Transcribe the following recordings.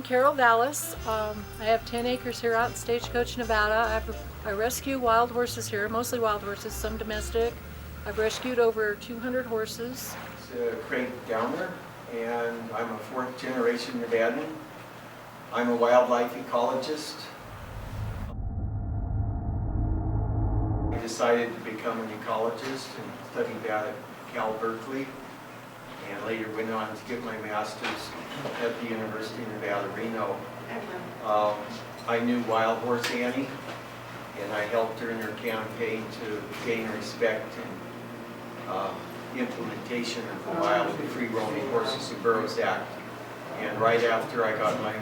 Carol Vallis. I have 10 acres here out in Stagecoach, Nevada. I rescue wild horses here, mostly wild horses, some domestic. I've rescued over 200 horses. It's Craig Downer, and I'm a fourth generation Nevadan. I'm a wildlife ecologist. I decided to become an ecologist and studied that at Cal Berkeley, and later went on to get my master's at the University of Nevada, Reno. I knew Wild Horse Annie, and I helped her in her campaign to gain respect and implementation of the Wild and Free Roaming Horses and Burros Act. And right after I got my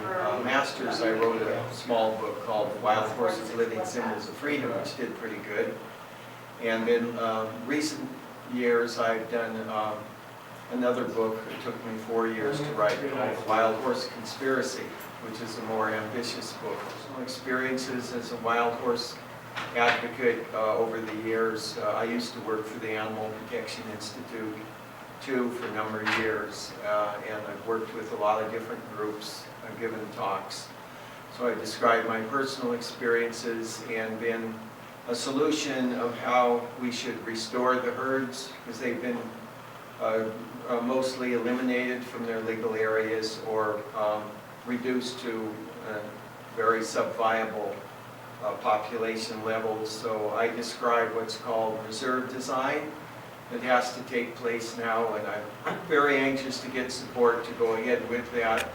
master's, I wrote a small book called Wild Horses Living Symbols of Freedom, which did pretty good. And in recent years, I've done another book. It took me 4 years to write, called Wild Horse Conspiracy, which is a more ambitious book. Some experiences as a wild horse advocate over the years. I used to work for the Animal Protection Institute too for a number of years, and I've worked with a lot of different groups. I've given talks. So I described my personal experiences and then a solution of how we should restore the herds, because they've been mostly eliminated from their legal areas or reduced to very sub-viable population levels. So I describe what's called reserve design that has to take place now, and I'm very anxious to get support to go ahead with that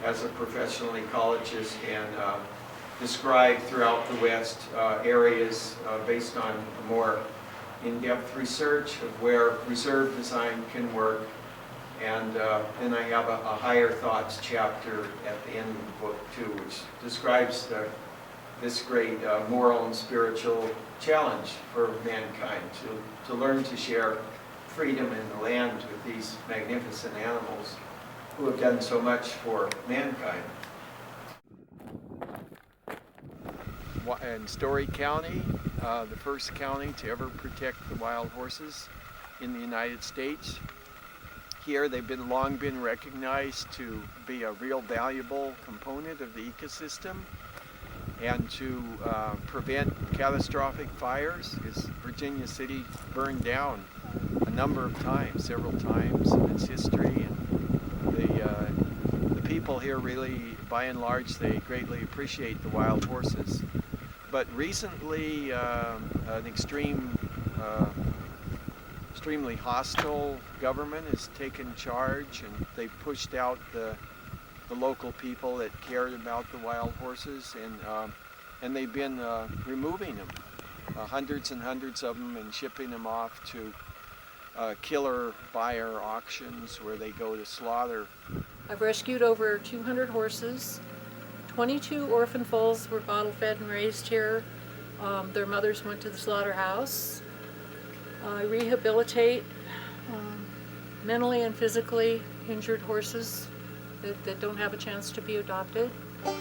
as a professional ecologist and describe throughout the West areas based on more in-depth research of where reserve design can work. And then I have a higher thoughts chapter at the end of the book too, which describes this great moral and spiritual challenge for mankind to learn to share freedom in the land with these magnificent animals who have done so much for mankind. In Story County, the first county to ever protect the wild horses in the United States. Here they've long been recognized to be a real valuable component of the ecosystem and to prevent catastrophic fires, because Virginia City burned down a number of times, several times in its history, and the people here really, by and large, they greatly appreciate the wild horses. But recently, an extremely hostile government has taken charge, and they've pushed out the local people that cared about the wild horses, and they've been removing them, hundreds and hundreds of them, and shipping them off to killer buyer auctions where they go to slaughter. I've rescued over 200 horses. 22 orphan foals were bottle fed and raised here. Their mothers went to the slaughterhouse. I rehabilitate mentally and physically injured horses that don't have a chance to be adopted. You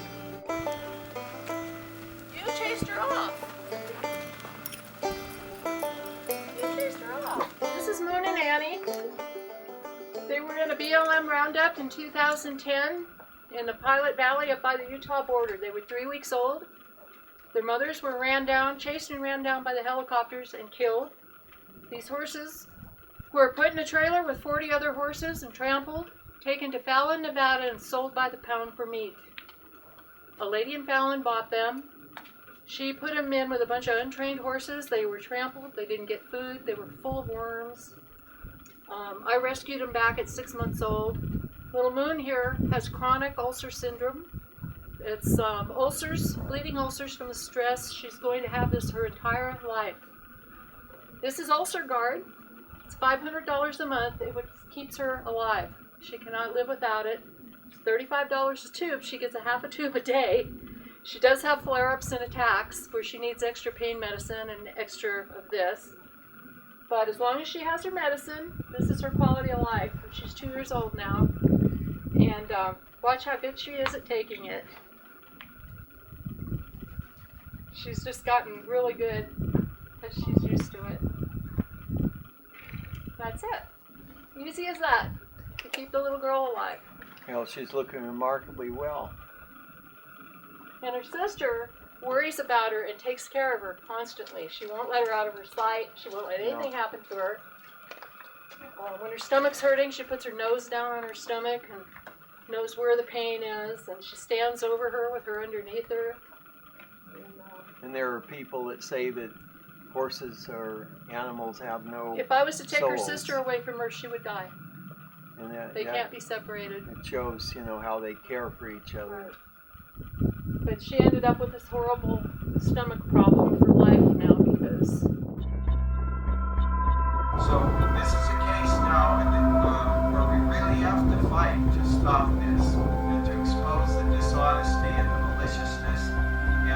chased her off. You chased her off. This is Moon and Annie. They were in a BLM roundup in 2010 in the Pilot Valley up by the Utah border. They were 3 weeks old. Their mothers were chased and ran down by the helicopters and killed. These horses were put in a trailer with 40 other horses and trampled, taken to Fallon, Nevada, and sold by the pound for meat. A lady in Fallon bought them. She put them in with a bunch of untrained horses. They were trampled. They didn't get food. They were full of worms. I rescued them back at 6 months old. Little Moon here has chronic ulcer syndrome. It's ulcers, bleeding ulcers from the stress. She's going to have this her entire life. This is Ulcer Guard. It's $500 a month. It keeps her alive. She cannot live without it. It's $35 a tube. She gets a half a tube a day. She does have flare-ups and attacks where she needs extra pain medicine and extra of this. But as long as she has her medicine, this is her quality of life. She's 2 years old now. And watch how good she is at taking it. She's just gotten really good because she's used to it. That's it. Easy as that to keep the little girl alive. She's looking remarkably well. And her sister worries about her and takes care of her constantly. She won't let her out of her sight. She won't let anything happen to her. When her stomach's hurting, she puts her nose down on her stomach and knows where the pain is, and she stands over her with her underneath her. And there are people that say that horses or animals have no If I was to take her souls. sister away from her, she would die. And They can't be separated. It shows, how they care for each other. But she ended up with this horrible stomach problem for life now because So this is a case now where we really have to fight to stop this and to expose the dishonesty and the maliciousness and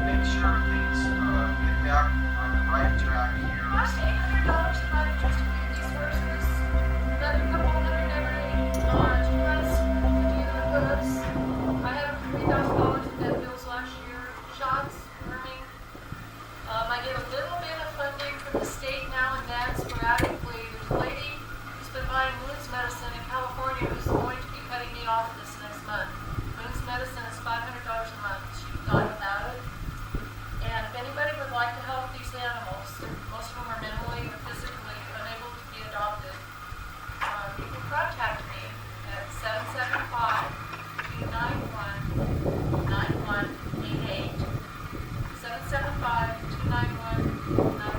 make sure things get back on the right track here. Cost $800 a month just to feed these horses. Another couple hundred every 2 months to do the hooves. I had $3,000 in debt bills last year. Shots, worming. I get a little bit of funding from the state now and then, sporadically. There's a lady who's been buying Moon's medicine in California who's going to be cutting me off this next month. Moon's medicine is $500 a month. She thought about it. And if anybody would like to help these animals, most of them are mentally or physically unable to be adopted, you can contact me at 775-291-9188. 775-291-9188.